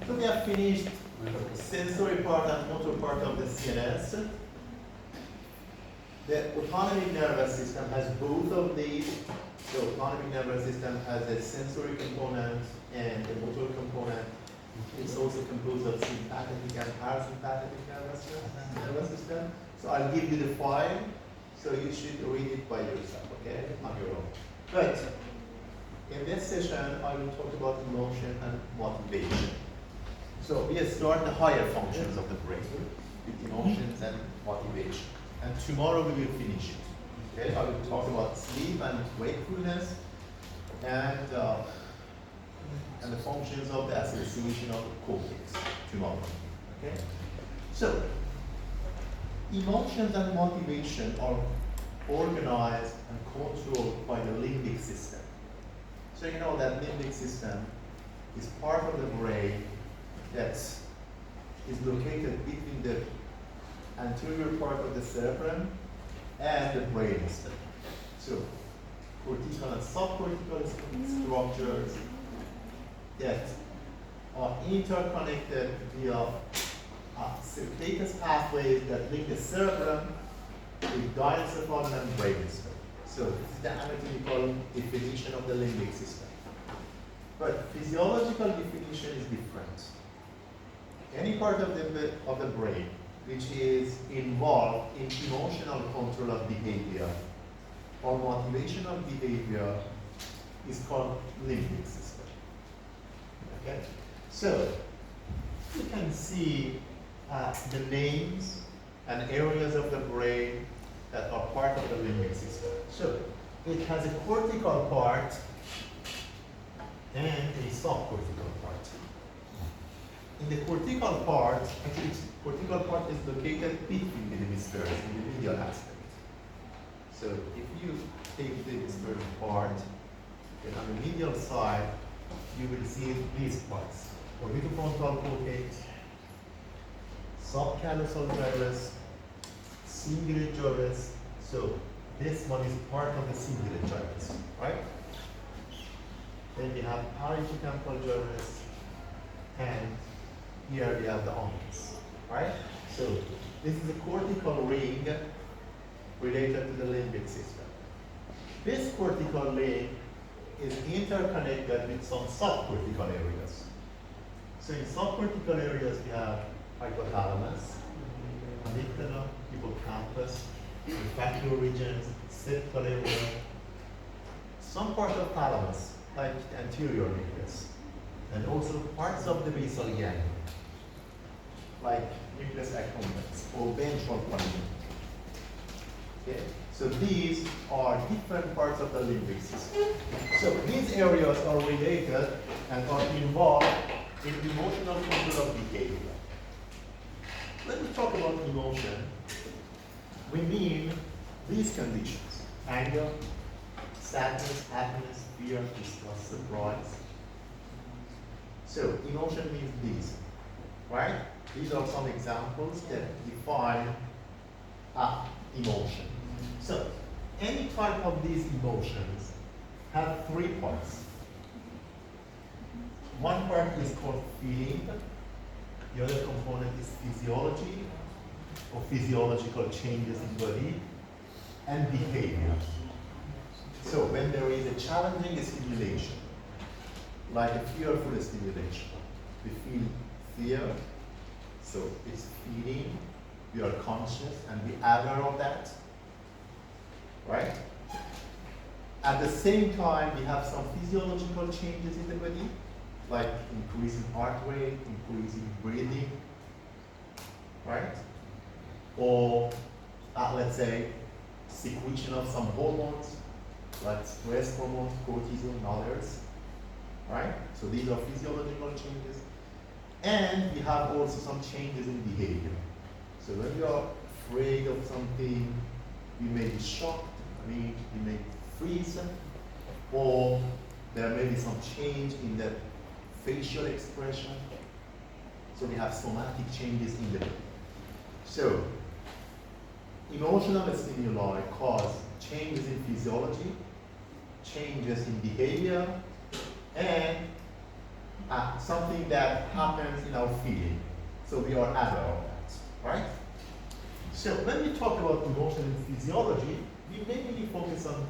So we have finished sensory part and motor part of the CNS. The autonomic nervous system has both of these. The autonomic nervous system has a sensory component and a motor component. It's also composed of sympathetic and parasympathetic nervous system. So I'll give you the file, so you should read it by yourself, okay, on your own. But in this session, I will talk about emotion and motivation. So we start the higher functions of the brain with emotions and motivation. And tomorrow we will finish it. Okay, I will talk about sleep and wakefulness and the functions of the association of the cortex tomorrow. Okay, so emotions and motivation are organized and controlled by the limbic system. So you know that limbic system is part of the brain that is located between the anterior part of the cerebrum and the brainstem. So cortical and subcortical structures that are interconnected via circuitous pathways that link the cerebrum with diencephalon and brainstem. So this is the anatomical definition of the limbic system. But physiological definition is different. Any part of the brain which is involved in emotional control of behavior or motivational behavior is called limbic system. Okay? So you can see the names and areas of the brain that are part of the limbic system. So it has a cortical part and a subcortical part. In the cortical part, actually the cortical part is located between the hemispheres in the medial aspect. So if you take the hemispheric part, then on the medial side, you will see these parts. Orbitofrontal cortex, subcallosal gyrus, cingulate gyrus. So this one is part of the cingulate gyrus, right? Then we have parahippocampal gyrus, and here we have the omics, right? So this is a cortical ring related to the limbic system. This cortical ring is interconnected with some subcortical areas. So in subcortical areas we have hypothalamus, amygdala, hippocampus, olfactory regions, septal area, some part of thalamus, like the anterior nucleus, and also parts of the basal ganglia, like nucleus accumbens or ventral polygon. Okay? So these are different parts of the limbic system. So these areas are related and are involved in emotional control of behavior. Let me talk about emotion. We mean these conditions: anger, sadness, happiness, fear, distrust, surprise. So emotion means these, right? These are some examples that define emotion. So any type of these emotions have three parts. One part is called feeling. The other component is physiology, or physiological changes in body, and behavior. So when there is a challenging stimulation, like a fearful stimulation, we feel fear, so it's feeling, we are conscious and we are aware of that, right? At the same time, we have some physiological changes in the body, like increasing heart rate, increasing breathing, right? Or let's say secretion of some hormones, like stress hormones, cortisol, and others, right? So these are physiological changes. And we have also some changes in behavior. So when we are afraid of something, we may be shocked, we may freeze, or there may be some change in the facial expression. So we have somatic changes in the body. So emotional stimuli cause changes in physiology, changes in behavior, and something that happens in our feeling. So we are aware of that, right? So when we talk about emotion in physiology, we mainly focus on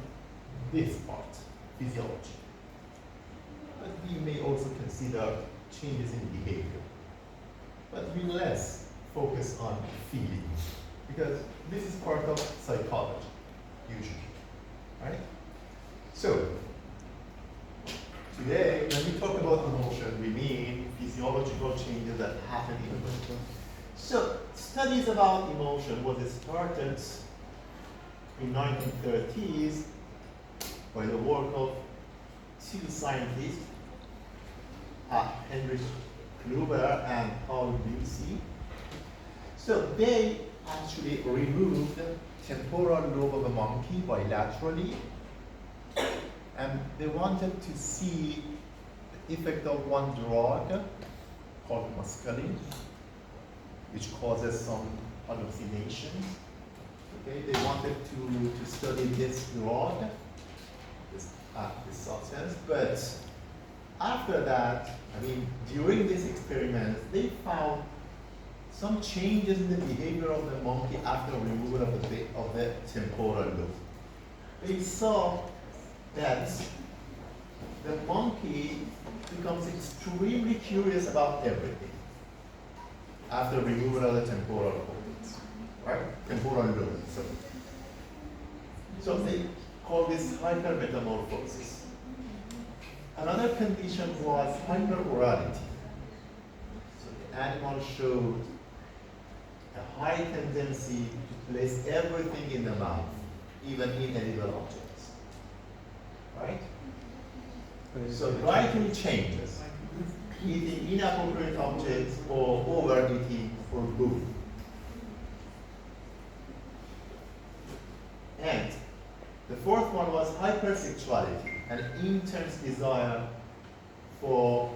this part, physiology. But we may also consider changes in behavior. But we less focus on feelings, because this is part of psychology, usually, right? So, today, when we talk about emotion, we mean physiological changes that happen in the body. So, studies about emotion was started in 1930s by the work of two scientists, Heinrich Kluber and Paul Bucy. So they actually removed the temporal lobe of a monkey bilaterally, and they wanted to see the effect of one drug called mescaline, which causes some hallucinations. Okay, they wanted to study this drug, this substance, but after that, during this experiment, they found some changes in the behavior of the monkey after removal of the temporal lobe. They saw that the monkey becomes extremely curious about everything after removal of the temporal lobe, right? Temporal lobe. So they call this hypermetamorphosis. Another condition was hyperorality. So the animal showed a high tendency to place everything in the mouth, even inedible objects. Right? So glycemic changes, eating inappropriate objects or overeating or both. And the fourth one was hypersexuality, an intense desire for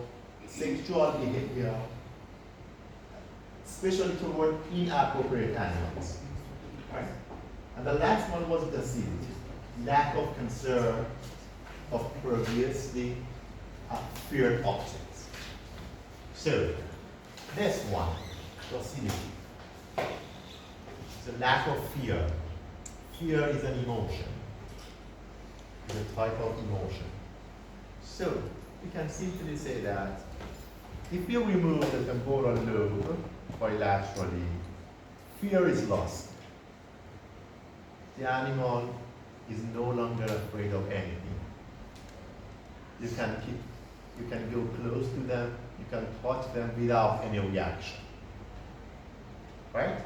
sexual behavior, especially toward inappropriate animals. Right? And the last one was docility, lack of concern of previously feared objects. So, this one, docility, is a lack of fear. Fear is an emotion. The type of emotion. So we can simply say that if you remove the temporal lobe bilaterally, fear is lost. The animal is no longer afraid of anything. You can go close to them, you can touch them without any reaction. Right?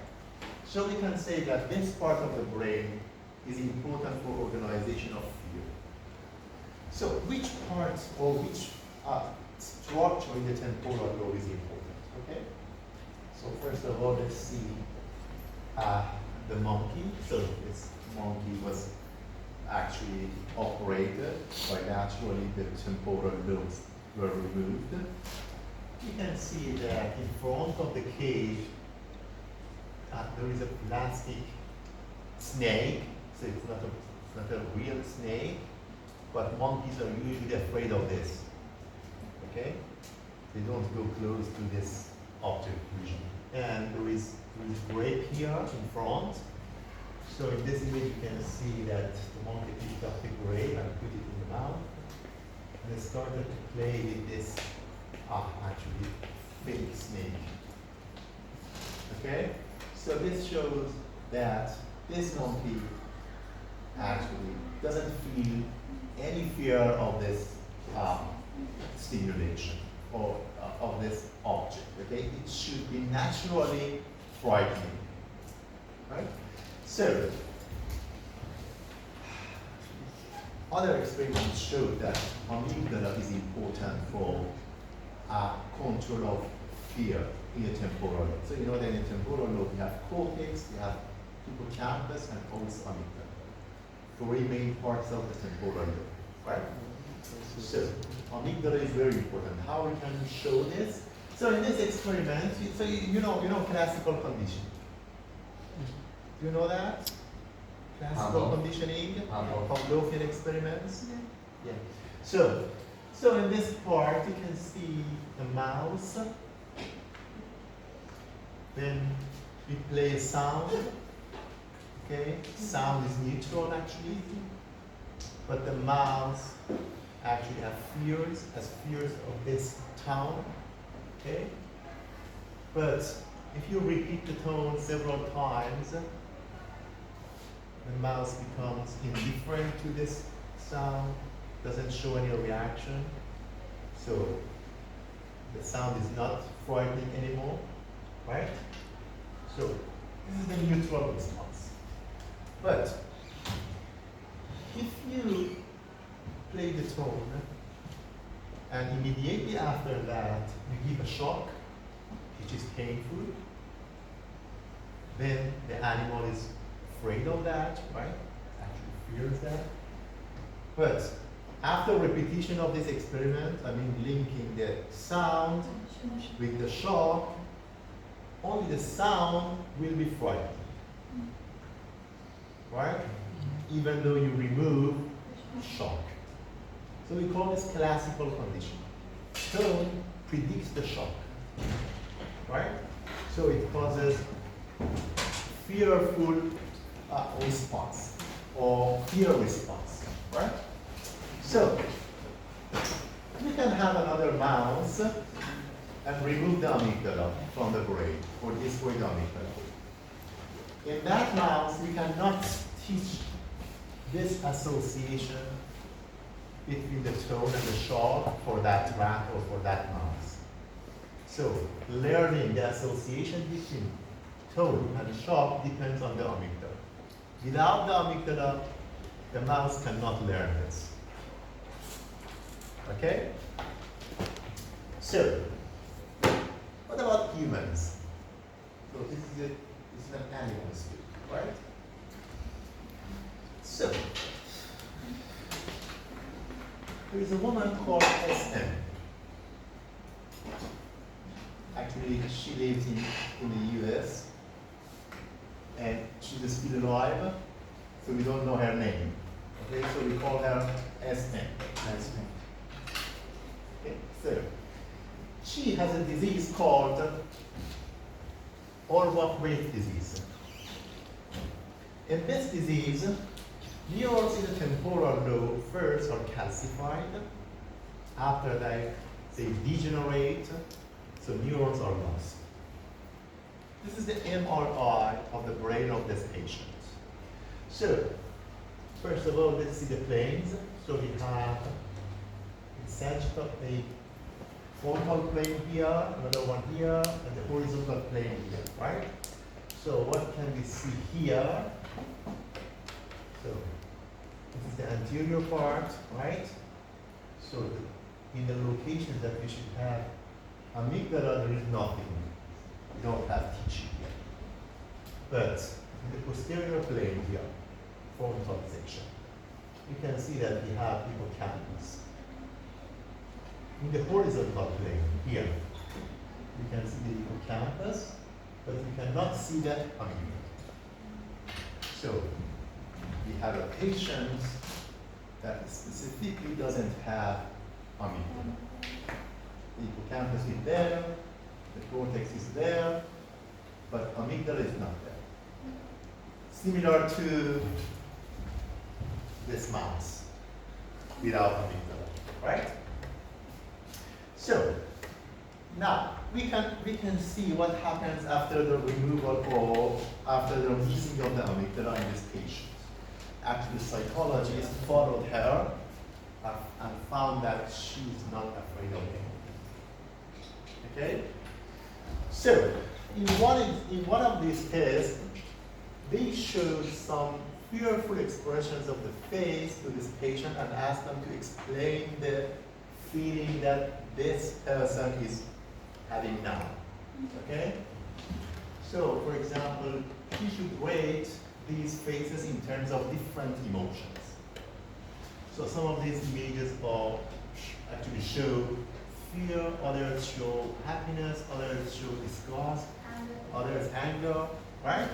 So we can say that this part of the brain is important for organization of fear. So which parts or which structure in the temporal lobe is important? Okay. So first of all, let's see the monkey. So this monkey was actually operated bilaterally. The temporal lobes were removed. You can see that in front of the cage there is a plastic snake. So it's not a real snake. But monkeys are usually afraid of this. Okay? They don't go close to this object usually. And there is grape here in front. So in this image you can see that the monkey picked up the grape and put it in the mouth. And it started to play with this actually fake snake. Okay? So this shows that this monkey actually doesn't feel any fear of this stimulation or of this object. Okay, it should be naturally frightening, right? So other experiments show that amygdala is important for control of fear in the temporal lobe. So you know that in the temporal lobe we have cortex, we have hippocampus, and also amygdala. Three main parts of the temporal lobe, right? So amygdala is very important. How we can show this? So in this experiment, so you know classical conditioning. Do you know that? Classical conditioning, Pavlovian experiments. Yeah. So So in this part, you can see a mouse. Then we play a sound. Okay, sound is neutral actually, but the mouse actually has fears of this tone. Okay, but if you repeat the tone several times, the mouse becomes indifferent to this sound, doesn't show any reaction, so the sound is not frightening anymore, right? So this is the neutral response. But if you play the tone and immediately after that you give a shock, which is painful, then the animal is afraid of that, right? Actually fears that. But after repetition of this experiment, I mean linking the sound with the shock, only the sound will be frightening, right? Even though you remove shock. So we call this classical condition. Tone predicts the shock, right? So it causes fearful response or fear response, right? So we can have another mouse and remove the amygdala from the brain or destroy the amygdala. In that mouse, we cannot teach this association between the tone and the shock for that rat or for that mouse. So learning the association between tone and shock depends on the amygdala. Without the amygdala, the mouse cannot learn this. Okay? So, what about humans? So this is an animal speak, right? So, there is a woman called SM. Actually, she lives in the US, and she's still alive, so we don't know her name. Okay, so we call her SM. Okay, so she has a disease called overweight disease. In this disease, neurons in the temporal lobe first are calcified. After that, they degenerate, so neurons are lost. This is the MRI of the brain of this patient. So, first of all, let's see the planes. So we have a sagittal, a frontal plane here, another one here, and the horizontal plane here, right? So what can we see here? So this is the anterior part, right? So in the location that we should have amygdala, there is nothing. We don't have tissue here. But in the posterior plane here, frontal section, you can see that we have hippocampus. In the horizontal plane here, you can see the hippocampus, but you cannot see the amygdala. So we have a patient that specifically doesn't have amygdala. The hippocampus is there, the cortex is there, but amygdala is not there. Similar to this mouse without amygdala, right? So now we can see what happens after the removal or after the releasing of the amygdala in this patient. Actually, psychologists followed her and found that she's not afraid of anything. Okay? So, in one of these tests, they showed some fearful expressions of the face to this patient and asked them to explain the feeling that this person is having now. Okay? So, for example, you should rate these faces in terms of different emotions. So some of these images are actually show fear, others show happiness, others show disgust, others anger, right?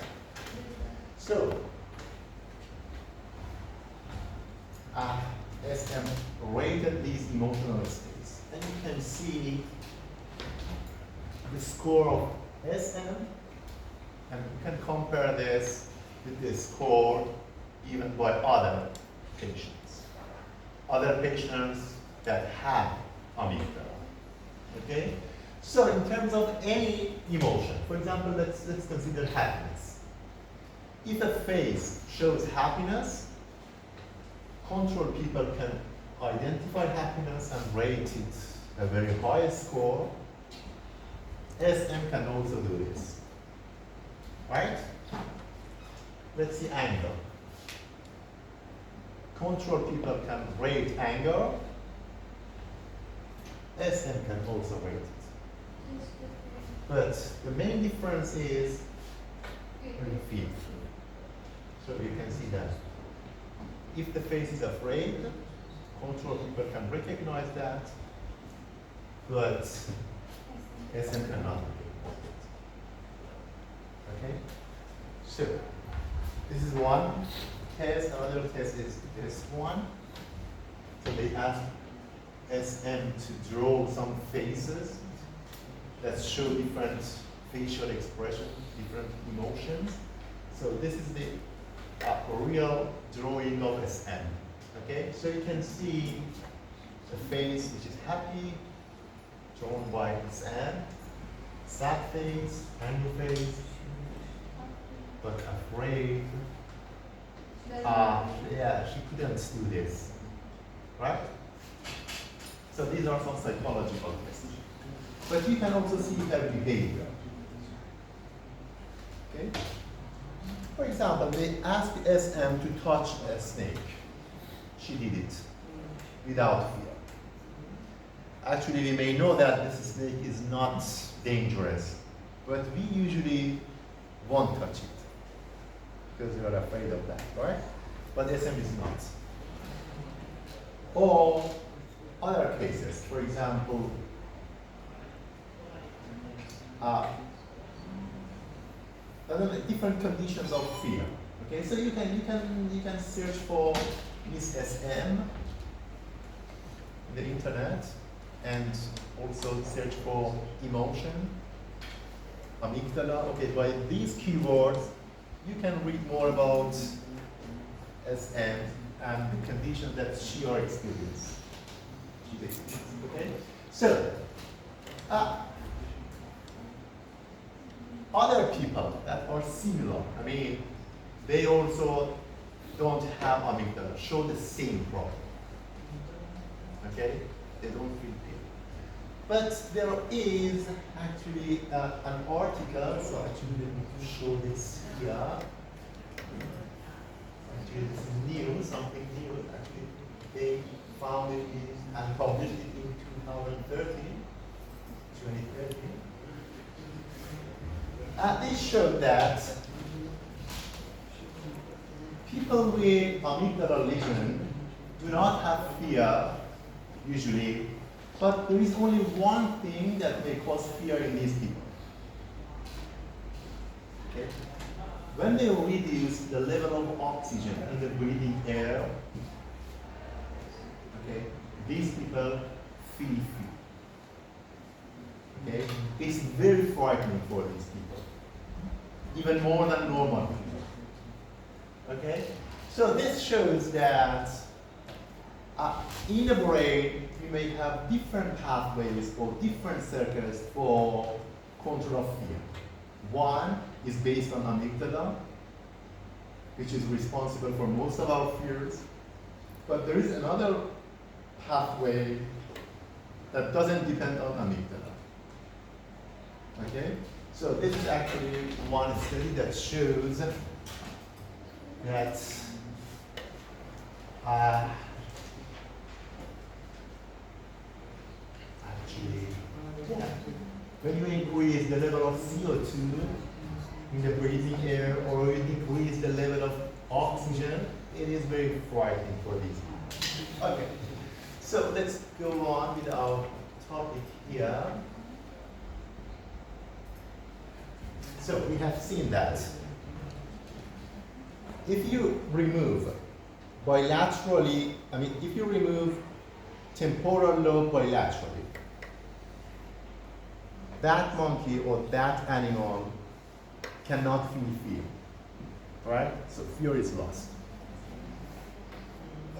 So, SM rated these emotional states. And you can see the score of SM, and you can compare this with the score even by other patients. Other patients that have amygdala. Okay? So in terms of any emotion, for example, let's consider happiness. If a face shows happiness, control people can identify happiness and rate it a very high score. SM can also do this. Right? Let's see anger. Control people can rate anger. SM can also rate it. But the main difference is fear. So you can see that if the face is afraid, control people can recognize that, but SM cannot. Okay? So this is one test. Another test is this one. So they ask SM to draw some faces that show different facial expression, different emotions. So this is the real drawing of SM. Okay, so you can see a face which is happy, drawn by SM, sad face, angry face, but afraid. Yeah, she couldn't do this, right? So these are some psychological tests. But you can also see her behavior. Okay? For example, they asked SM to touch a snake. She did it without fear. Actually, we may know that this snake is not dangerous, but we usually won't touch it because we are afraid of that, right? But SM is not. Or other cases, for example, different conditions of fear. Okay, so you can search for Miss SM in the internet, and also search for emotion, amygdala. Okay, by these keywords, you can read more about SM and the conditions that she or experienced. Okay, so. Other people that are similar, I mean, they also don't have amygdala, show the same problem. Okay? They don't feel pain. But there is actually an article, so actually let me show this here. Actually, this is new, something new. Actually, they found it and published it in 2013. They showed that people with amygdala lesion do not have fear usually, but there is only one thing that may cause fear in these people. Okay? When they reduce the level of oxygen in the breathing air, okay, these people feel fear. Okay? It's very frightening for these people, even more than normal people. Okay? So this shows that in the brain, we may have different pathways or different circuits for control of fear. One is based on amygdala, which is responsible for most of our fears. But there is another pathway that doesn't depend on amygdala. Okay? So this is actually one study that shows that when you increase the level of CO2 in the breathing air, or you decrease the level of oxygen, it is very frightening for these people. Okay, so let's go on with our topic here. So we have seen that if you remove bilaterally, I mean, if you remove temporal lobe bilaterally, that monkey or that animal cannot feel fear, right? So fear is lost.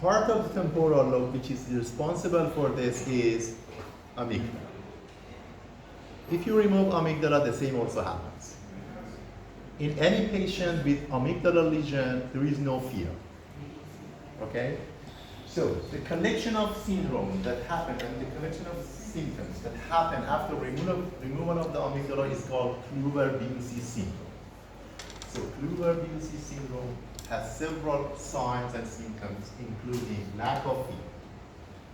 Part of the temporal lobe which is responsible for this is amygdala. If you remove amygdala, the same also happens. In any patient with amygdala lesion, there is no fear. Okay? So the collection of syndromes that happen and the collection of symptoms that happen after removal of the amygdala is called Kluver-Bucy syndrome. So Kluver-Bucy syndrome has several signs and symptoms, including lack of fear,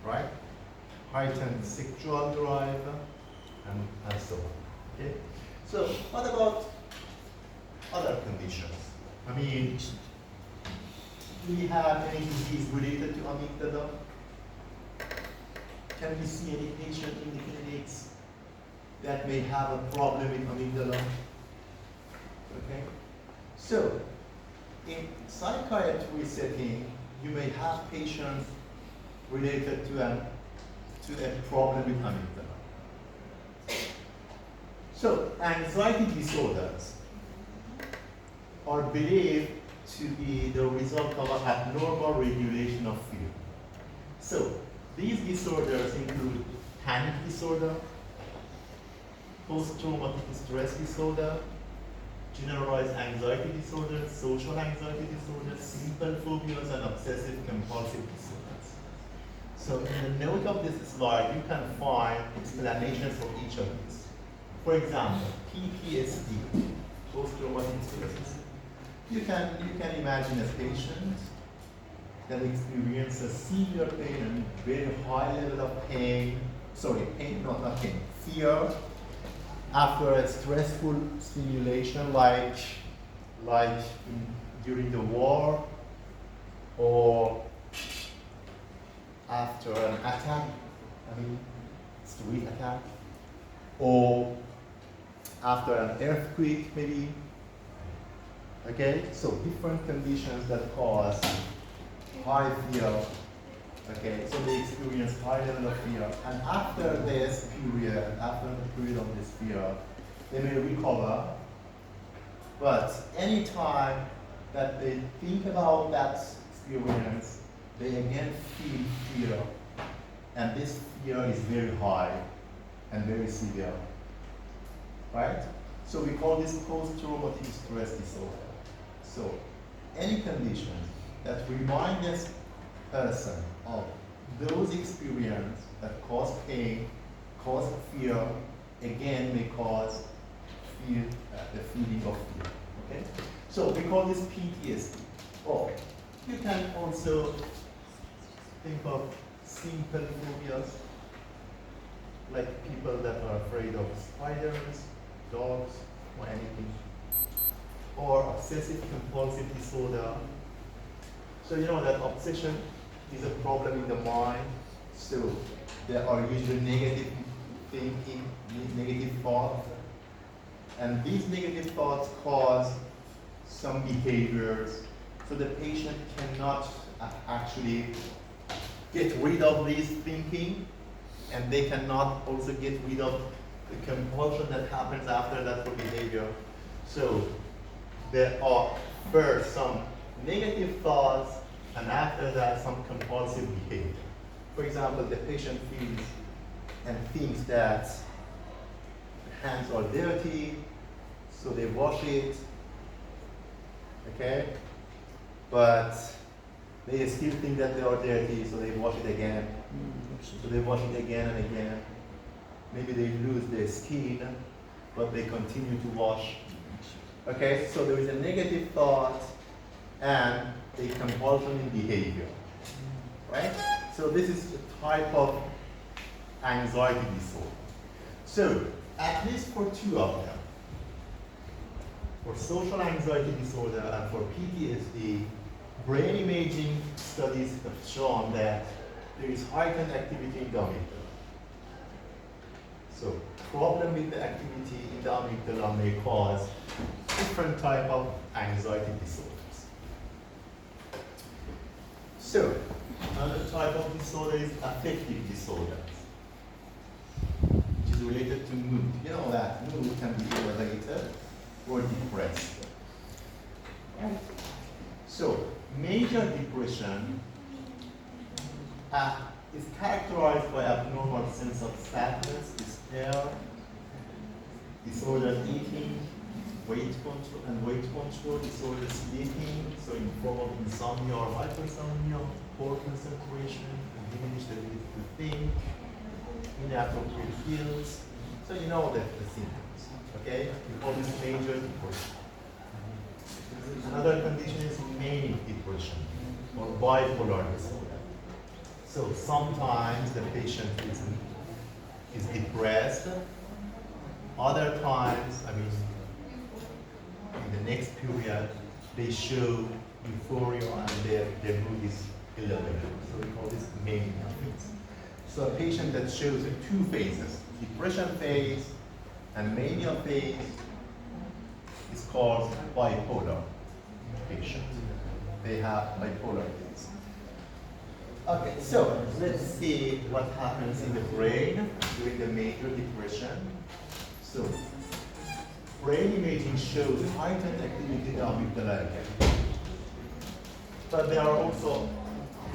right? Heightened sexual drive, and so on. Okay? So what about other conditions? I mean, do we have any disease related to amygdala? Can we see any patient in the clinics that may have a problem with amygdala? Okay? So, in psychiatry setting, you may have patients related to a problem with amygdala. So, anxiety disorders are believed to be the result of an abnormal regulation of fear. So, these disorders include panic disorder, post-traumatic stress disorder, generalized anxiety disorder, social anxiety disorder, simple phobias, and obsessive compulsive disorders. So in the note of this slide, you can find explanations for each of these. For example, PTSD, post-traumatic stress disorder. You can imagine a patient that experiences severe pain and very high level of pain, fear, after a stressful stimulation like during the war, or after an attack, street attack, or after an earthquake maybe. Okay, so different conditions that cause high fear. Okay, so they experience high level of fear, and after the period of this fear, they may recover. But any time that they think about that experience, they again feel fear, and this fear is very high and very severe. Right? So we call this post-traumatic stress disorder. So any condition that reminds this person of those experiences that cause pain, cause fear, again may cause the feeling of fear. Okay? So we call this PTSD. Or you can also think of simple phobias, like people that are afraid of spiders, dogs, or anything. Or obsessive compulsive disorder. So you know that obsession is a problem in the mind. So there are usually negative thinking, negative thoughts. And these negative thoughts cause some behaviors. So the patient cannot actually get rid of this thinking, and they cannot also get rid of the compulsion that happens after that for behavior. So there are first some negative thoughts, and after that some compulsive behavior. For example, the patient feels and thinks that hands are dirty, so they wash it, okay? But they still think that they are dirty, so they wash it again. So they wash it again and again. Maybe they lose their skin, but they continue to wash. Okay, so there is a negative thought and a compulsion in behavior, right? So this is a type of anxiety disorder. So at least for two of them, for social anxiety disorder and for PTSD, brain imaging studies have shown that there is heightened activity in the amygdala. So problem with the activity in the amygdala may cause different type of anxiety disorders. So, another type of disorder is affective disorder, which is related to mood. You know that mood can be elevated or depressed. Right? So, major depression is characterized by abnormal sense of sadness, despair, disordered eating, weight control, disordered sleeping, so in form of insomnia or hypersomnia, poor concentration, diminished ability to think, inappropriate feels. So you know that the symptoms, okay? We call this major depression. Another condition is manic depression or bipolar disorder. So sometimes the patient is depressed. Other times, in the next period, they show euphoria and their mood is elevated. So we call this mania phase. So a patient that shows two phases, depression phase and mania phase, is called bipolar patient. They have bipolar phase. Okay, so let's see what happens in the brain during the major depression. So, brain imaging shows heightened activity in the amygdala again. But there are also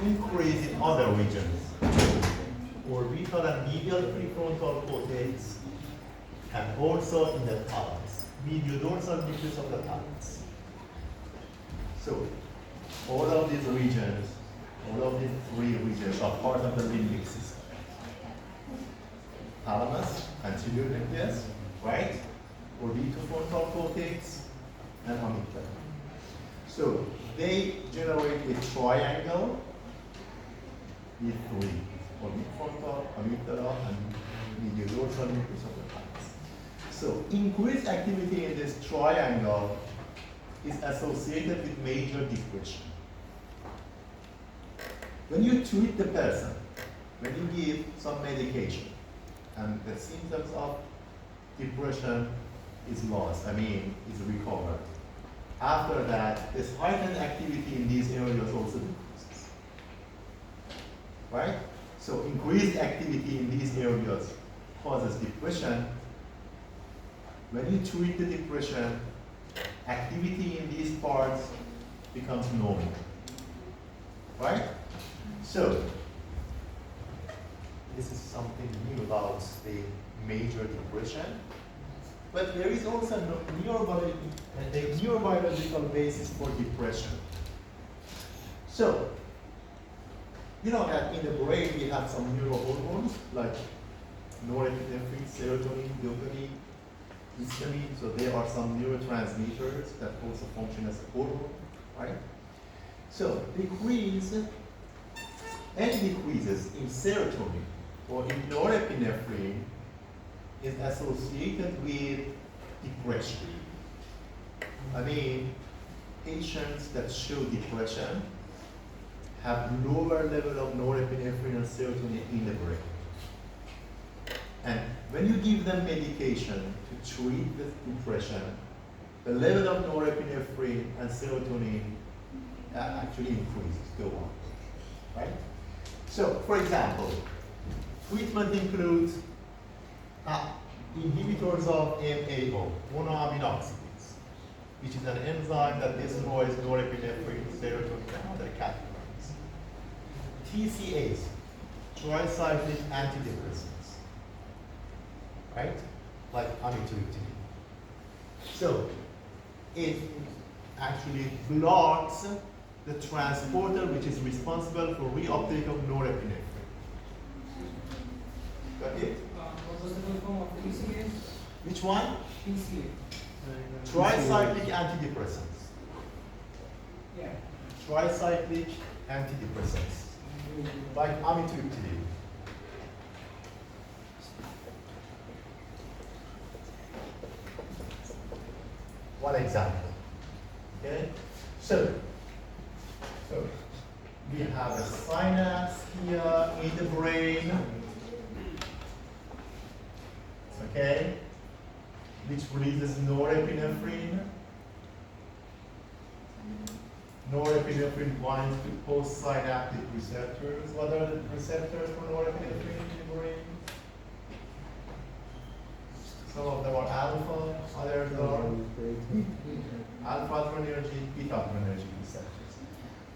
increase in other regions, orbital and medial prefrontal cortex, and also in the thalamus, mediodorsal nucleus of the thalamus. So, all of these regions, all of these three regions are part of the limbic system. Thalamus, anterior nucleus, right? Orbitofrontal cortex and amygdala. So they generate a triangle with three: orbitofrontal, amygdala, and mediodorsal nucleus of the thalamus. So increased activity in this triangle is associated with major depression. When you treat the person, when you give some medication, and the symptoms of depression is lost, is recovered. After that, this heightened activity in these areas also decreases. Right? So increased activity in these areas causes depression. When you treat the depression, activity in these parts becomes normal. Right? So, this is something new about the major depression. But there is also a neurobiological basis for depression. So, you know that in the brain we have some neurohormones like norepinephrine, serotonin, dopamine, histamine. So there are some neurotransmitters that also function as a hormone, right? So decreases in serotonin or in norepinephrine is associated with depression. Patients that show depression have lower level of norepinephrine and serotonin in the brain. And when you give them medication to treat the depression, the level of norepinephrine and serotonin actually increases, go on, right? So, for example, treatment includes inhibitors of MAO, monoamine oxidase, which is an enzyme that destroys norepinephrine, serotonin, and other catecholamines. TCAs, tricyclic antidepressants, right? Like amitriptyline. So, it actually blocks the transporter which is responsible for reuptake of norepinephrine. Got it? What was the full form of TCA? Which one? TCA. Tricyclic antidepressants. Yeah. Tricyclic antidepressants. Like amitriptyline. One example. Okay? So we have a synapse here in the brain. Okay? Which releases norepinephrine. norepinephrine binds to postsynaptic receptors. What are the receptors for norepinephrine in the brain? Some of them are alpha, others are alpha adrenergic, beta adrenergic receptors.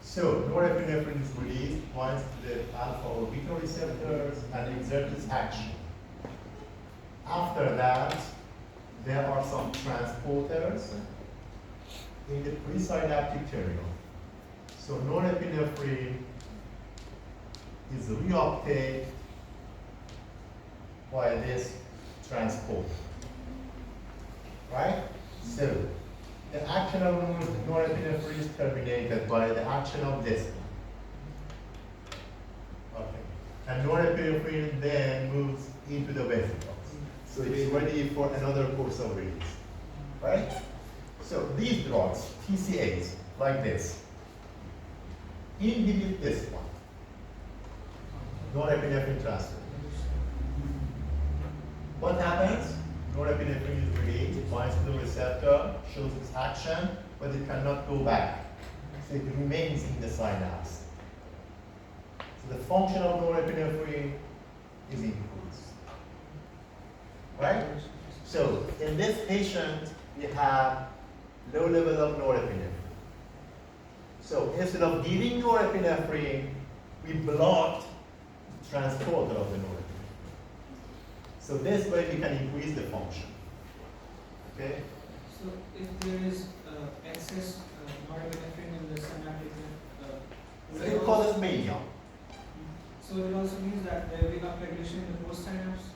So norepinephrine is released, binds to the alpha or beta receptors and exerts its action. After that, there are some transporters in the presynaptic terminal. So norepinephrine is reuptake by this transporter. Right? So the action of norepinephrine is terminated by the action of this one. Okay. And norepinephrine then moves into the vesicles. So it's ready for another course of release. Right? So these drugs, TCAs, like this, inhibit this one, norepinephrine transfer. What happens? Norepinephrine is released, it binds to the receptor, shows its action, but it cannot go back. So it remains in the synapse. So the function of norepinephrine is increased. Right? So in this patient, we have low level of norepinephrine. So instead of giving norepinephrine, we blocked the transporter of the norepinephrine. So this way we can increase the function. Okay? So if there is excess norepinephrine in the synaptic, So it causes mania. so it also means that there will be upregulation in the postsynapse,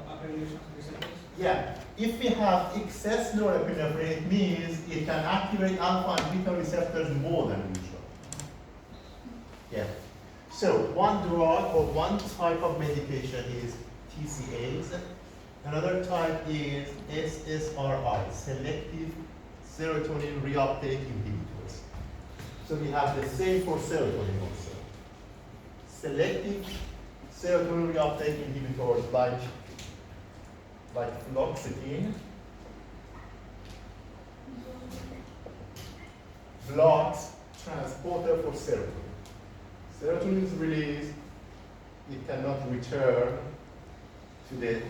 upregulation of receptors. Yeah. If we have excess norepinephrine, it means it can activate alpha and beta receptors more than usual. Yeah. So one drug or one type of medication is TCAs. Another type is SSRI, selective serotonin reuptake inhibitors. So we have the same for serotonin also. Selective serotonin reuptake inhibitors like fluoxetine blocks transporter for serotonin. Serotonin is released, it cannot return to the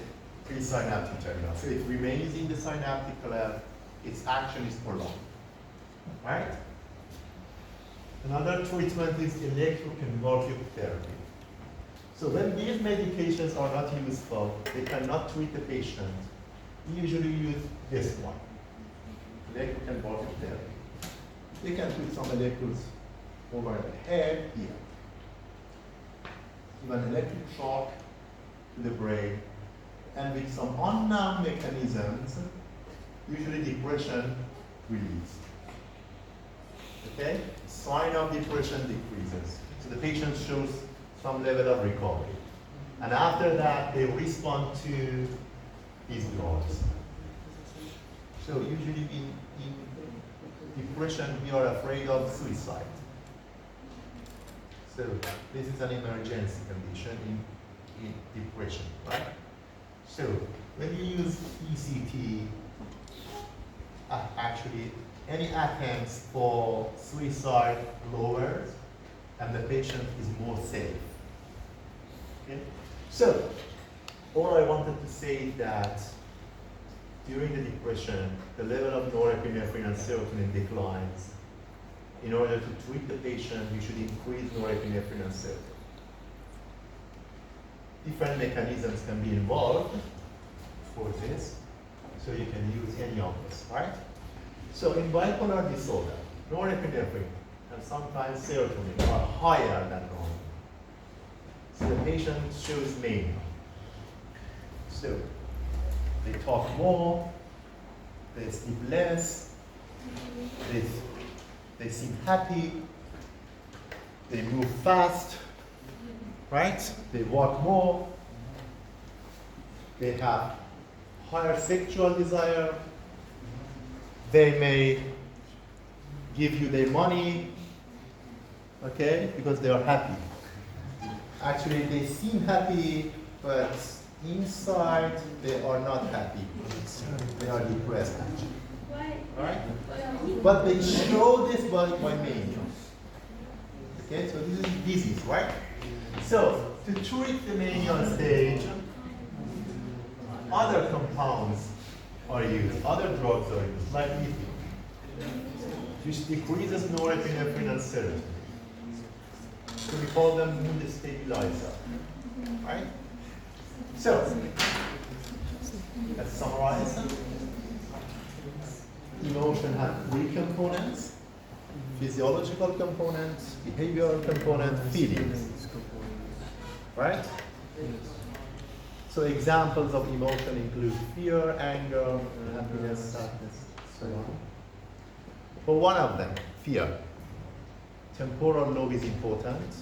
presynaptic terminal. So it remains in the synaptic cleft, its action is prolonged. Right? Another treatment is electroconvulsive therapy. So when these medications are not useful, they cannot treat the patient. We usually use this one, electroconvulsive therapy. They can put some electrodes over the head here. Give an electric shock to the brain, and with some unknown mechanisms, usually depression released. Okay? Sign of depression decreases. So the patient shows some level of recovery. And after that, they respond to these drugs. So usually in depression, we are afraid of suicide. So this is an emergency condition in depression, right? So when you use ECT, actually any attempts for suicide lowers and the patient is more safe. Okay? So all I wanted to say is that during the depression, the level of norepinephrine and serotonin declines. In order to treat the patient, you should increase norepinephrine and serotonin. Different mechanisms can be involved for this, so you can use any of this, right? So in bipolar disorder, norepinephrine and sometimes serotonin are higher than normal. So the patient shows mania. So they talk more, they sleep less, they seem happy, they move fast, right? They walk more, they have higher sexual desire, they may give you their money, okay, because they are happy. Actually, they seem happy, but inside they are not happy. They are depressed, actually. Right? But they show this by mania. Okay, so this is disease, right? So to treat the mania stage, other compounds are used, other drugs are used, like lithium, which decreases norepinephrine and serotonin. So we call them mood stabilizer, right? So let's summarize. Emotion has three components: physiological component, behavioral component, feelings. Right? So examples of emotion include fear, anger, happiness, sadness, so on. For one of them, fear, temporal lobe is important.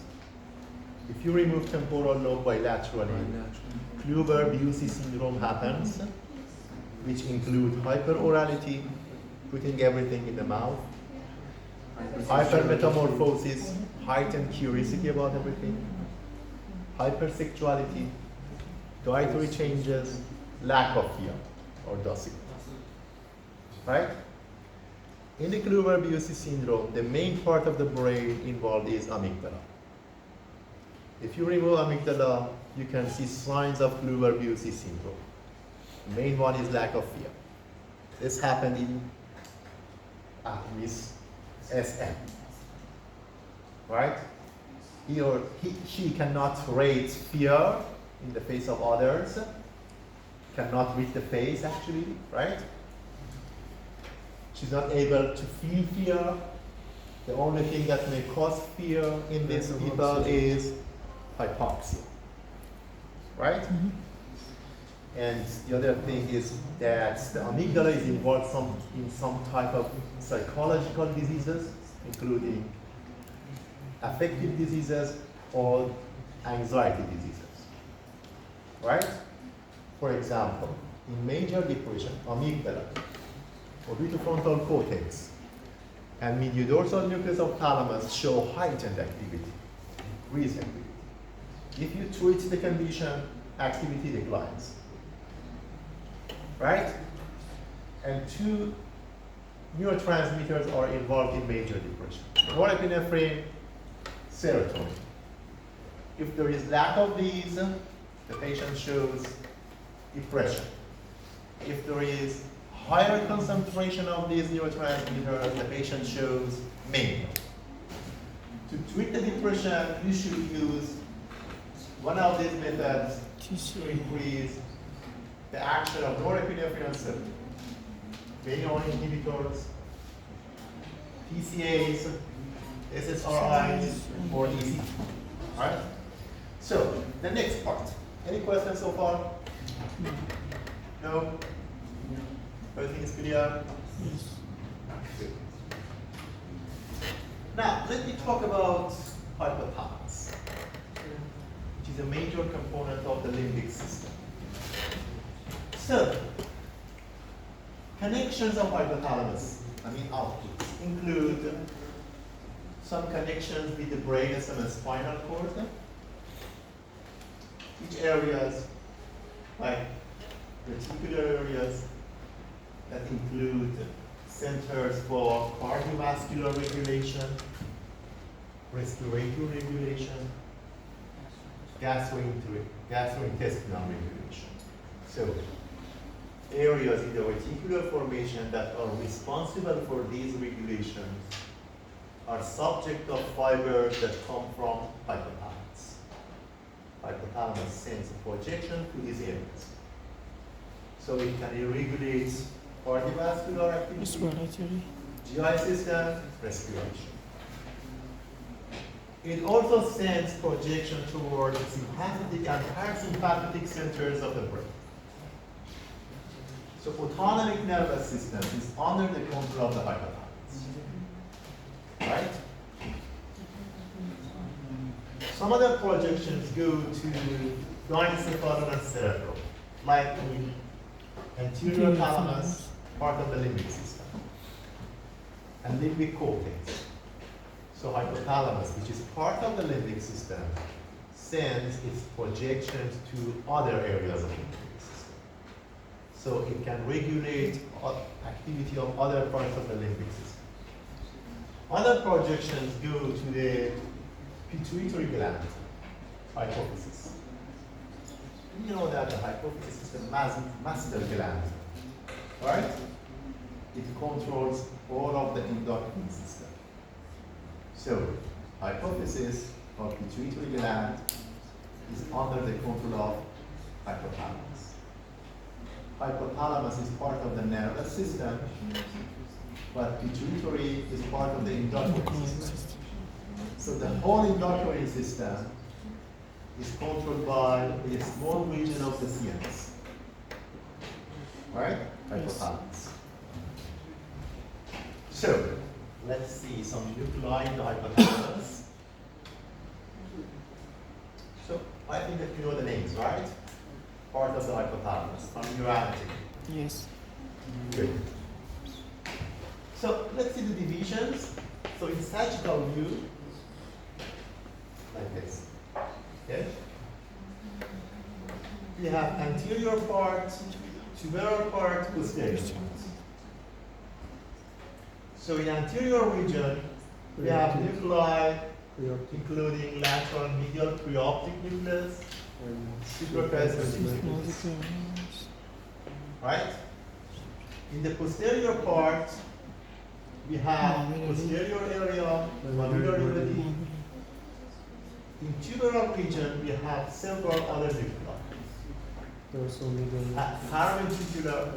If you remove temporal lobe bilaterally, Kluver-Bucy syndrome happens, which include hyperorality, putting everything in the mouth, hypermetamorphosis, heightened curiosity about everything, hypersexuality, dietary changes, lack of fear, or docility. Right? In the Kluver-Bucy syndrome, the main part of the brain involved is amygdala. If you remove amygdala, you can see signs of Kluver-Bucy syndrome. The main one is lack of fear. This happened in Miss SM. Right? She cannot rate fear in the face of others, cannot read the face actually, right? She's not able to feel fear. The only thing that may cause fear in these people is hypoxia, right? Mm-hmm. And the other thing is that the amygdala is involved in some type of psychological diseases, including affective diseases or anxiety diseases, right? For example, in major depression, amygdala, orbitofrontal cortex, and mediodorsal nucleus of thalamus show heightened activity, increased activity. If you treat the condition, activity declines, right? And two neurotransmitters are involved in major depression: norepinephrine, serotonin. If there is lack of these, the patient shows depression. If there is higher concentration of these neurotransmitters, the patient shows mania. To treat the depression, you should use one of these methods to increase the action of norepinephrine and serotonin. Mania inhibitors, PCAs, SSRIs, or ECT. All right? So, the next part. Any questions so far? No? Everything is clear? Yes. Good. Now, let me talk about hypothalamus, which is a major component of the limbic system. So, connections of hypothalamus, outputs, include some connections with the brainstem and spinal cord, which areas, like reticular areas, that include centers for cardiovascular regulation, respiratory regulation, gastrointestinal regulation. So, areas in the reticular formation that are responsible for these regulations are subject of fibers that come from hypothalamus. Hypothalamus sends a projection to these areas. So it can regulate cardiovascular activity, GI system, respiration. It also sends projection towards sympathetic and parasympathetic centers of the brain. So autonomic nervous system is under the control of the hypothalamus, right? Some other projections go to diencephalon and cerebral, like anterior thalamus, part of the limbic system, and limbic cortex. So hypothalamus, which is part of the limbic system, sends its projections to other areas of the limbic system. So it can regulate activity of other parts of the limbic system. Other projections go to the pituitary gland, hypophysis. You know that the hypophysis is the master gland, right? It controls all of the endocrine system. So, hypophysis or pituitary gland is under the control of hypothalamus. Hypothalamus is part of the nervous system, but pituitary is part of the endocrine system. So the whole endocrine system is controlled by a small region of the CNS. Right? Hypothalamus. So, let's see some nuclei in the hypothalamus. So, I think that you know the names, right? Part of the hypothalamus, familiarity. Yes. Good. So, let's see the divisions. So, in sagittal view, like this. Okay? We have anterior part, tuberal part, posterior part. So in anterior region, we have nuclei including lateral medial preoptic nucleus, suprachiasmatic nucleus. Right? In the posterior part, we have posterior area, mammillary. In tuberal region, we have several other nuclei. Paraventricular,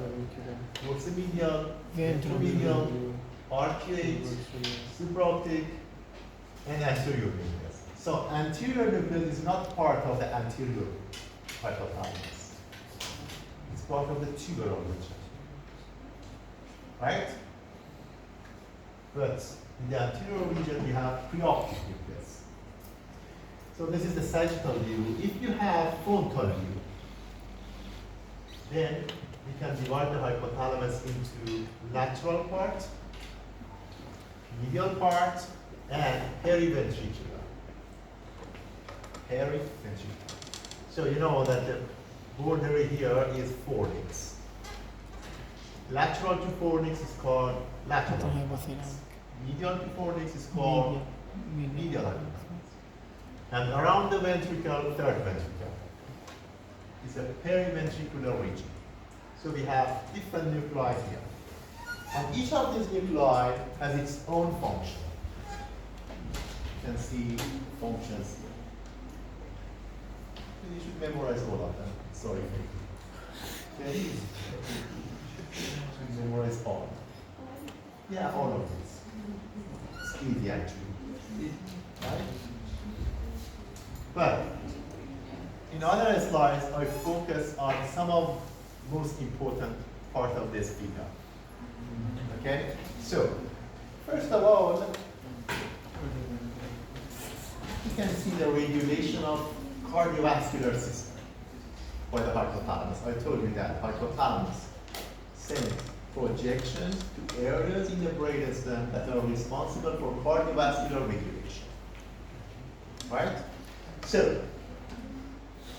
proximedial, ventromedial, arcuate, supraoptic, and anterior nucleus. So anterior nucleus is not part of the anterior hypothalamus. It's part of the tuberal region. Right? But in the anterior region, we have preoptic nucleus. So this is the sagittal view. If you have frontal view, then we can divide the hypothalamus into lateral part, medial part, and periventricular. Periventricular. So you know that the border here is fornix. Lateral to fornix is called lateral hypothalamus. Medial to fornix is called medial hypothalamus. And around the ventricle, third ventricle, is a periventricular region. So we have different nuclei here. And each of these nuclei has its own function. You can see functions here. You should memorize all of them. Sorry. Okay? You should memorize all. Yeah, all of these. It's easy actually. Right? But in other slides, I focus on some of most important part of this figure. Okay? So, first of all, you can see the regulation of cardiovascular system by the hypothalamus. I told you that hypothalamus sends projections to areas in the brainstem that are responsible for cardiovascular regulation. Right? So,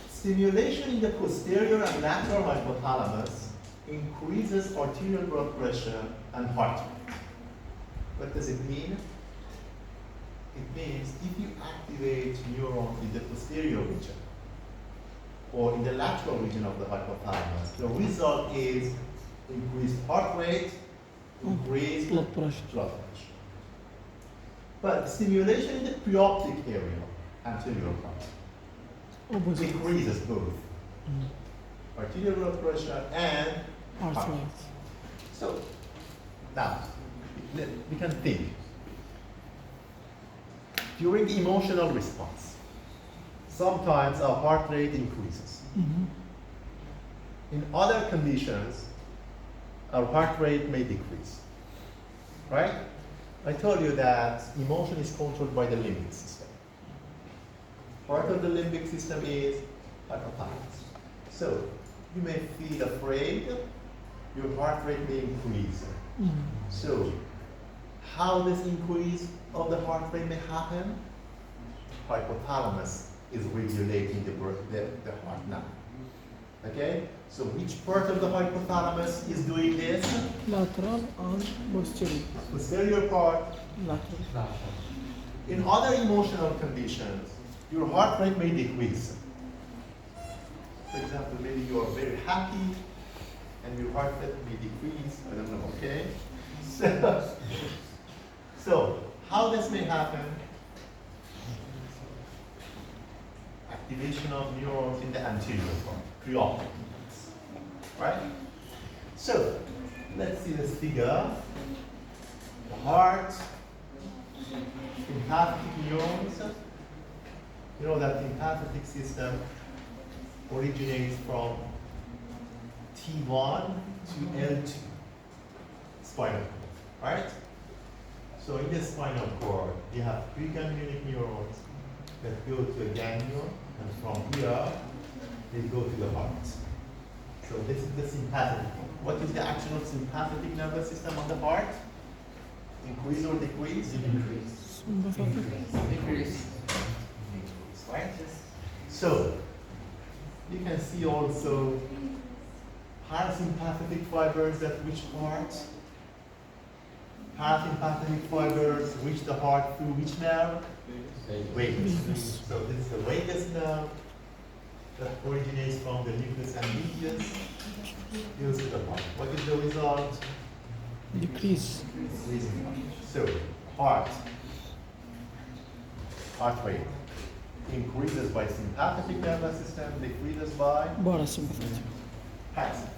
stimulation in the posterior and lateral hypothalamus increases arterial blood pressure and heart rate. What does it mean? It means if you activate neuron in the posterior region or in the lateral region of the hypothalamus, the result is increased heart rate, increased blood pressure. But stimulation in the preoptic area, anterior part, decreases both arterial blood pressure and heart rate. So now we can think. During the emotional response, sometimes our heart rate increases. In other conditions, our heart rate may decrease. Right? I told you that emotion is controlled by the limbic system. Part of the limbic system is hypothalamus. So you may feel afraid, your heart rate may increase. So how this increase of the heart rate may happen? Hypothalamus is regulating the heart now. Okay? So which part of the hypothalamus is doing this? Lateral and posterior. Posterior part, Lateral. In other emotional conditions, your heart rate may decrease. For example, maybe you are very happy and your heart rate may decrease. I don't know, okay? So how this may happen? Activation of neurons in the anterior part, preoptic neurons, right? So let's see this figure. The heart, sympathetic neurons. You know that the sympathetic system originates from T1 to L2 spinal cord, right? So in the spinal cord, you have preganglionic neurons that go to a ganglion, and from here, they go to the heart. So this is the sympathetic. What is the action of sympathetic nervous system on the heart? Increase or decrease? Decrease. Decrease. Right? So you can see also parasympathetic fibers at which part? Parasympathetic fibers reach the heart through which nerve? Vagus. So this is the vagus nerve that originates from the nucleus and medius, goes to the heart. What is the result? Decrease. So heart rate increases by sympathetic nervous system, decreases by Parasympathetic. parasympathetic.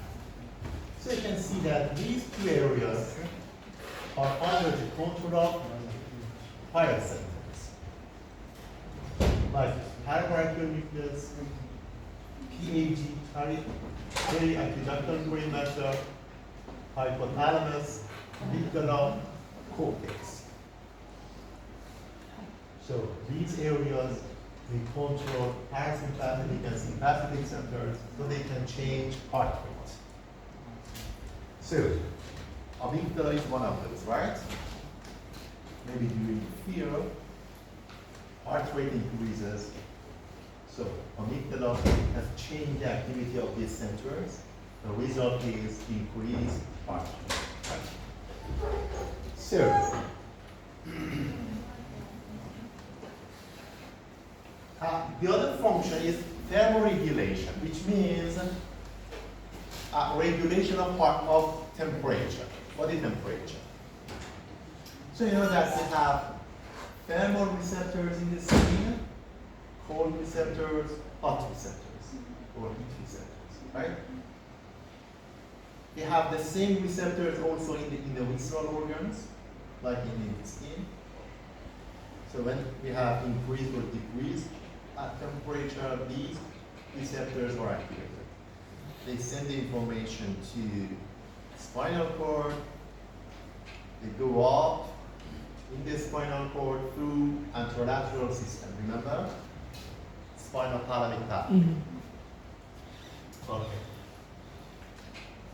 So you can see that these two areas are under the control of parasympathetics, like parabrachial nucleus, PAG, periaqueductal brain matter, hypothalamus, amygdala, cortex. So these areas they control parasympathetic and sympathetic centers, so they can change heart rate. So amygdala is one of those, right? Maybe during fear, heart rate increases. So amygdala has changed the activity of these centers. The result is increased heart rate. So the other function is thermoregulation, which means regulation of temperature, body temperature. So you know that we have thermal receptors in the skin, cold receptors, hot receptors, or heat receptors, right? We have the same receptors also in the visceral organs, like in the skin. So when we have increased or decreased temperature, these receptors are activated. They send the information to spinal cord. They go up in the spinal cord through anterolateral system. Remember? Spinal thalamic path. Okay.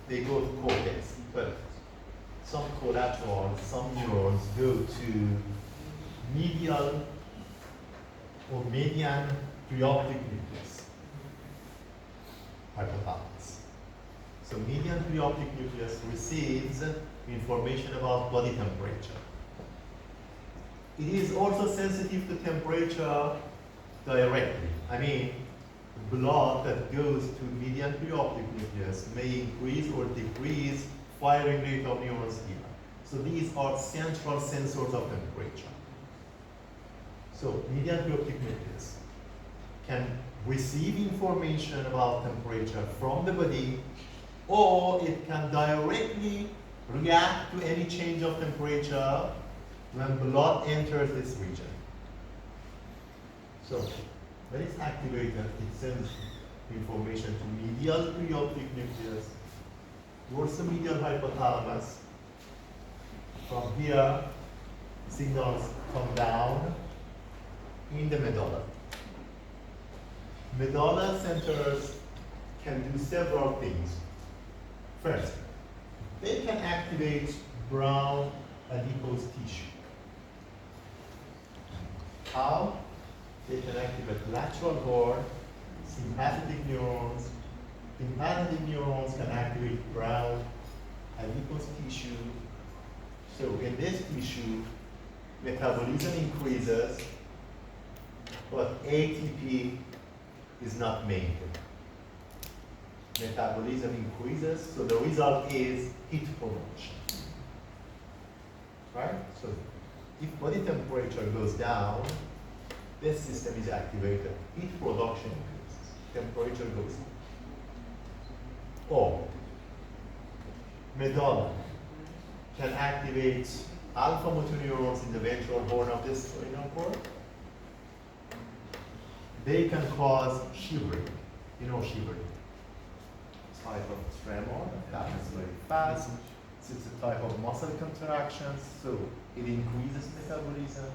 They go to cortex, but some collateral, some neurons go to medial or median preoptic nucleus, hypothalamus. So median preoptic nucleus receives information about body temperature. It is also sensitive to temperature directly. I mean, blood that goes to median preoptic nucleus may increase or decrease firing rate of neurons here. So these are central sensors of temperature. So median preoptic nucleus can receive information about temperature from the body, or it can directly react to any change of temperature when blood enters this region. So when it's activated, it sends information to medial preoptic nucleus, towards the medial hypothalamus. From here, signals come down in the medulla. Medulla centers can do several things. First, they can activate brown adipose tissue. How? They can activate lateral cord, sympathetic neurons. Sympathetic neurons can activate brown adipose tissue. So in this tissue, metabolism increases, but ATP is not maintained. Metabolism increases, so the result is heat production. Right? So if body temperature goes down, this system is activated. Heat production increases, temperature goes up. Or medulla can activate alpha motor neurons in the ventral horn of the spinal cord. They can cause shivering. You know shivering. Type of tremor that happens very fast. It's a type of muscle contraction, so it increases metabolism,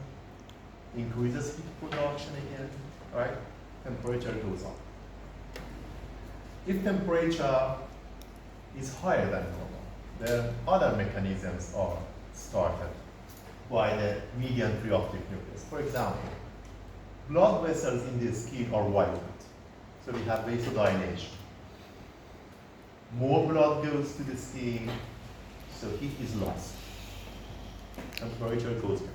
increases heat production again, right? Temperature goes up. If temperature is higher than normal, then other mechanisms are started by the median preoptic nucleus. For example, blood vessels in the skin are widened, so we have vasodilation. More blood goes to the skin, so heat is lost. Temperature goes down.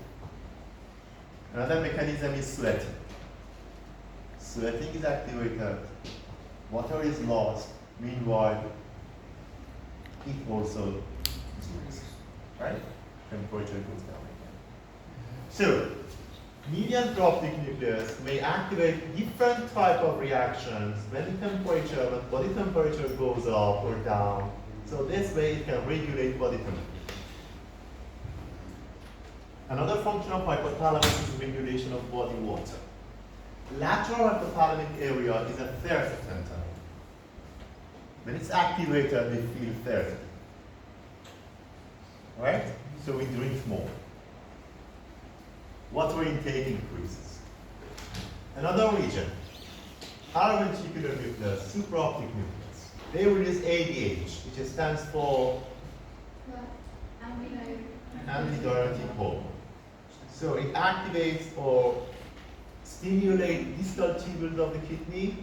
Another mechanism is sweating. Sweating is activated, water is lost, meanwhile, heat also is lost, right? Temperature goes down again. So, median preoptic nucleus may activate different type of reactions when body temperature goes up or down. So this way it can regulate body temperature. Another function of hypothalamus is regulation of body water. Lateral hypothalamic area is a thirst center. When it's activated, we feel thirsty. Right? So we drink more. Water intake increases. Another region, paraventricular nucleus, supraoptic nucleus. They release ADH, which stands for antidiuretic hormone. So it activates or stimulates distal tubules of the kidney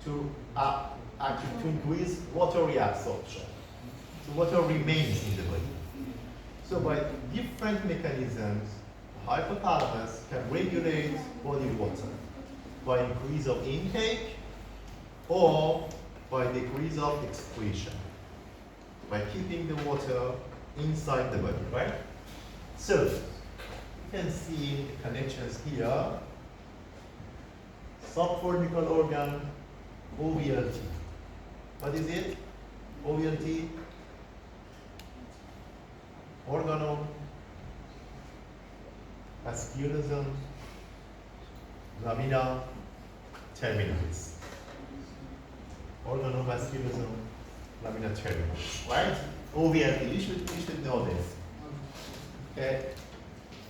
to actually to increase water reabsorption. So water remains in the body. So by different mechanisms, the hypothalamus can regulate body water by increase of intake or by decrease of excretion, by keeping the water inside the body, right? So, you can see the connections here. Subcortical organ, OVLT. What is it? OVLT, organum, vasculism, lamina terminalis. Organovasculism, lamina terminalis, right? OVLT, you should know this. Okay?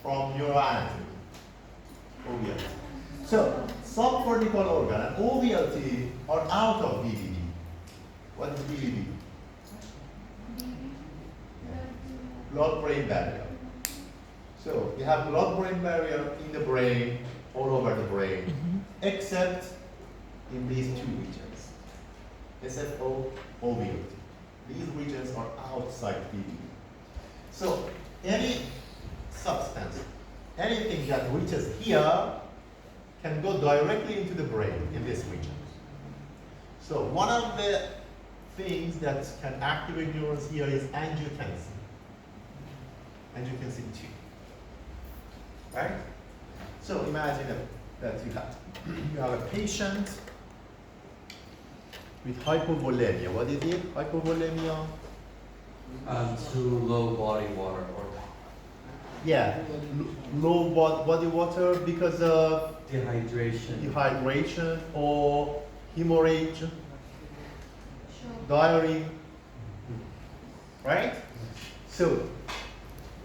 From neuroanatomy. OVLT. So, subcortical organ and OVLT are out of BBB. What is BBB? Blood-brain barrier. So, you have blood-brain barrier in the brain, all over the brain, except in these two regions. SFO, OVLT. These regions are outside BBB. So, any substance, anything that reaches here can go directly into the brain in this region. So, one of the things that can activate neurons here is angiotensin. Angiotensin 2. Right? So, imagine that you have a patient with hypovolemia. What is it? Hypovolemia? Too low body water or Yeah, low body water because of dehydration or hemorrhage, diarrhea, right? So,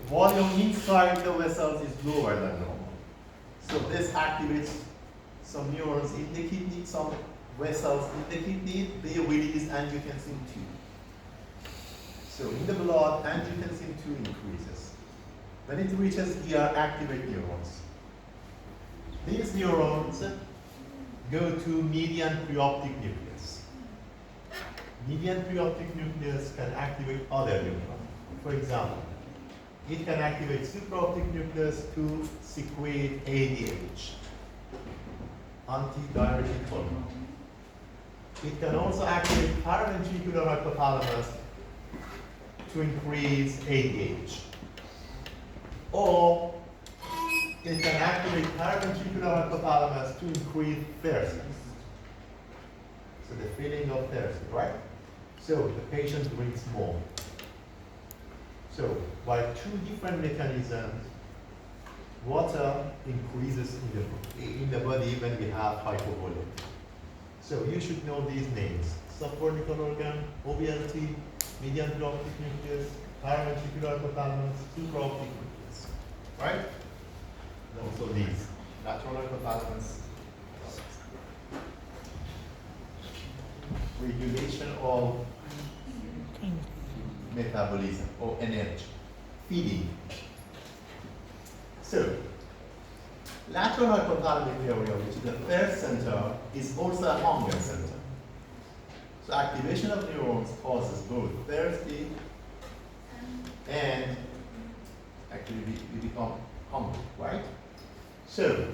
volume inside the vessels is lower than normal. So this activates some neurons in the kidney, some vessels in the kidney, they release angiotensin 2. So in the blood, angiotensin 2 increases. When it reaches here, activate neurons. These neurons go to median preoptic nucleus. Median preoptic nucleus can activate other neurons. For example, It can activate supraoptic nucleus to secrete ADH, antidiuretic hormone. It can also activate paraventricular hypothalamus to increase ADH. Or it can activate paraventricular hypothalamus to increase thirst. So the feeling of thirst, right? So the patient drinks more. So by two different mechanisms, water increases in the body when we have hypovolemia. So you should know these names: subcortical organ, OVLT, median optic nucleus, paraventricular hypothalamus, supraoptic nucleus, right? And also these, lateral hypothalamus, regulation of metabolism or energy, feeding. So, lateral hypothalamic area, which is the third center, is also a hunger center. So activation of neurons causes both thirsty and actually we become hungry, right? So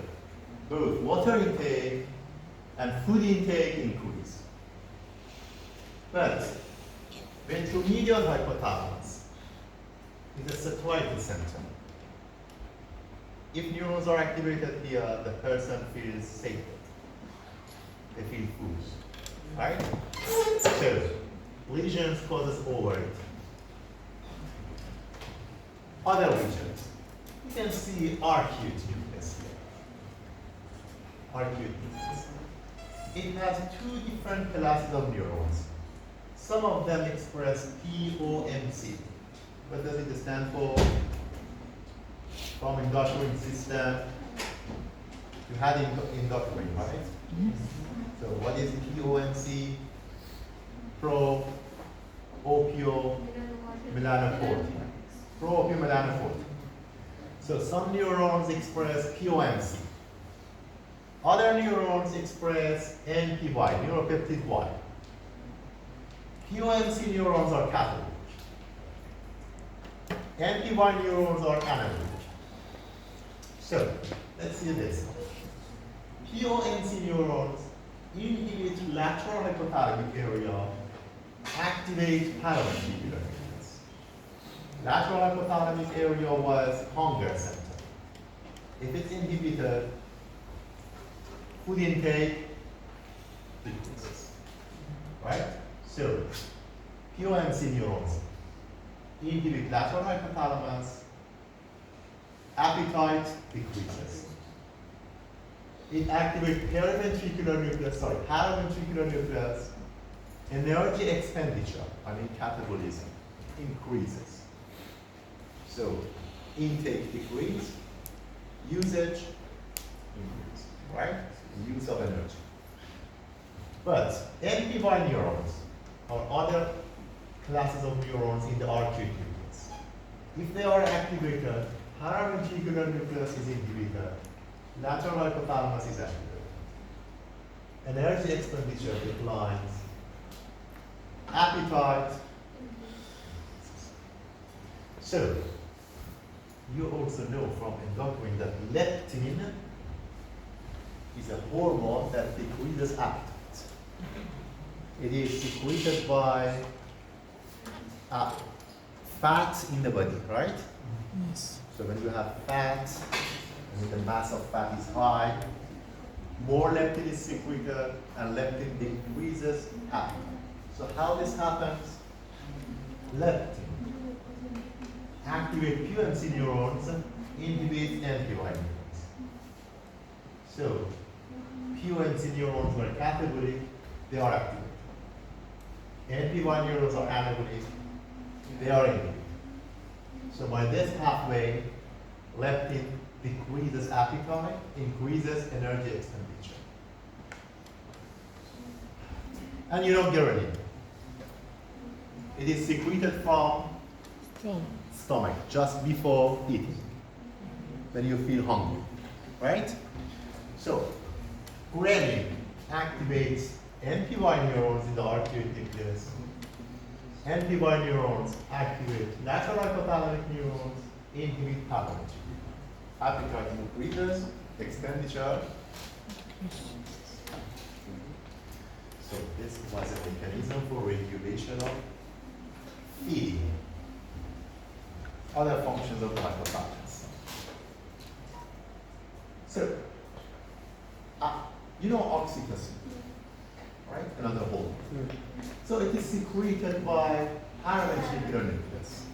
both water intake and food intake increase. But ventromedial hypothalamus is a satiety center. If neurons are activated here, the person feels sated. They feel full, right? So lesions causes overeating. Other lesions, you can see acute nucleus here. Acute nucleus. It has two different classes of neurons. Some of them express POMC. What does it stand for? From endocrine system. You had endocrine, right? So what is POMC? Pro-opiomelanocortin. Pro-opiomelanocortin. So some neurons express POMC. Other neurons express NPY, neuropeptide Y. POMC neurons are catholic. NPY neurons are anabolic. So, let's see this. POMC neurons inhibit lateral hypothalamic area, activate paraventricular nucleus. Lateral hypothalamic area was hunger center. If it's inhibited, food intake decreases, right? So, POMC neurons inhibit lateral hypothalamus, appetite decreases. It activates paraventricular nucleus, energy expenditure, catabolism, increases. So, intake decrease, usage increase, right? Use of energy. But NPY neurons or other classes of neurons in the acute nucleus, if they are activated, paraventricular nucleus is inhibited, lateral hypothalamus is activated. Energy expenditure declines, appetite. So, you also know from endocrine that leptin is a hormone that decreases appetite. It is secreted by fat in the body, right? Yes. So when you have fat, and the mass of fat is high, more leptin is secreted, and leptin decreases appetite. So how this happens? Leptin activate POMC neurons, inhibit NPY neurons. So POMC neurons were catabolic, they are activated. NPY neurons are anabolic, they are inhibited. So by this pathway, leptin decreases appetite, increases energy expenditure. And you know ghrelin. It is secreted from stomach just before eating, when you feel hungry, right? So, ghrelin activates NPY neurons in the acute nucleus. NPY neurons activate lateral hypothalamic neurons, inhibit appetite. Appetite increases, expenditure. So this was a mechanism for regulation of feeding. Other functions of the hypothalamus. So, you know oxytocin, right? Another hormone. So it is secreted by paraventricular nucleus.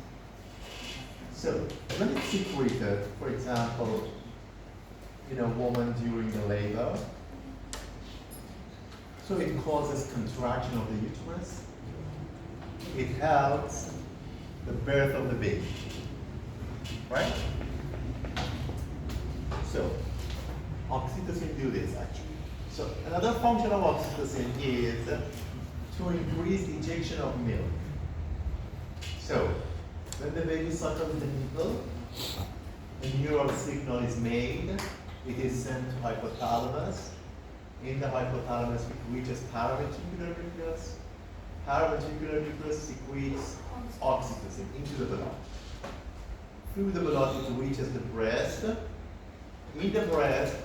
So when it's secreted, for example, in a woman during the labor, so it causes contraction of the uterus. It helps the birth of the baby, right? So oxytocin do this actually. So another function of oxytocin is to increase ejection of milk. So when the baby suckles the nipple, a neural signal is made. It is sent to hypothalamus. In the hypothalamus, it reaches paraventricular nucleus. Paraventricular nucleus secretes oxytocin into the blood. Through the blood, it reaches the breast. In the breast,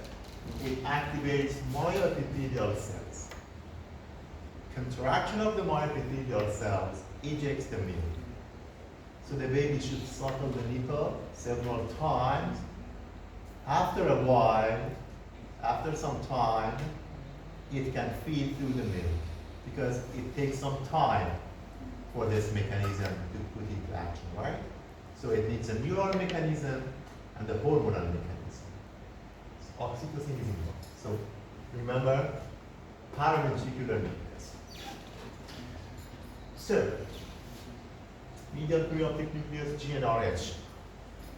it activates myoepithelial cells. Contraction of the myoepithelial cells ejects the milk. So the baby should suckle the nipple several times. After a while, after some time, it can feed through the milk because it takes some time for this mechanism to put into action, right? So it needs a neural mechanism and the hormonal mechanism. So oxytocin is involved. So remember, paraventricular nucleus. So, medial perioptic nucleus, GnRH,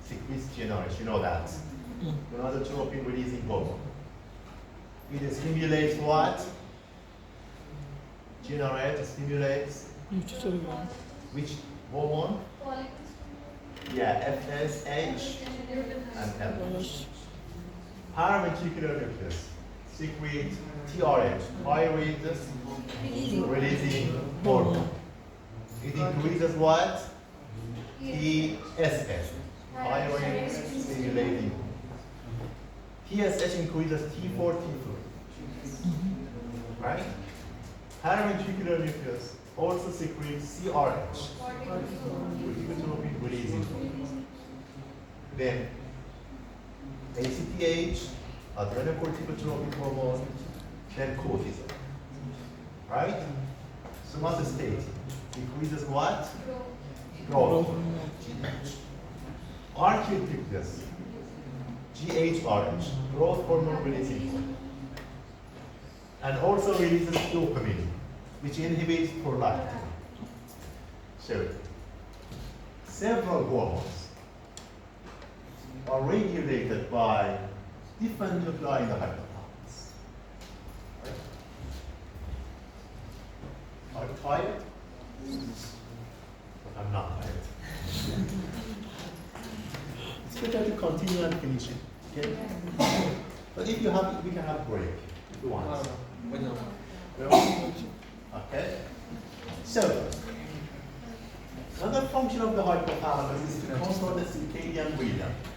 secretes GnRH, you know that. Another tropin releasing hormone. It stimulates what? GnRH stimulates which hormone? Yeah, FSH and LH. Paraventricular nucleus secretes TRH, thyroid releasing hormone. It increases what? TSH, thyroid stimulating. TSH increases T4, T3. Right? Paraventricular nucleus also secretes CRH, corticotropin releasing hormone. Then ACTH, adrenocorticotropin hormone, then cortisol. Right? Somatostatin increases what? Growth hormone. Arcuate nucleus, GHRH, growth hormone releasing hormone. And also releases dopamine, which inhibits prolactin. So, several hormones are regulated by different nuclei in the hypothalamus. Right? Are you tired? But I'm not tired. It's better to continue and finish it. Okay? But if you have, we can have a break if you want. Okay? So, another function of the hypothalamus is to control the circadian rhythm.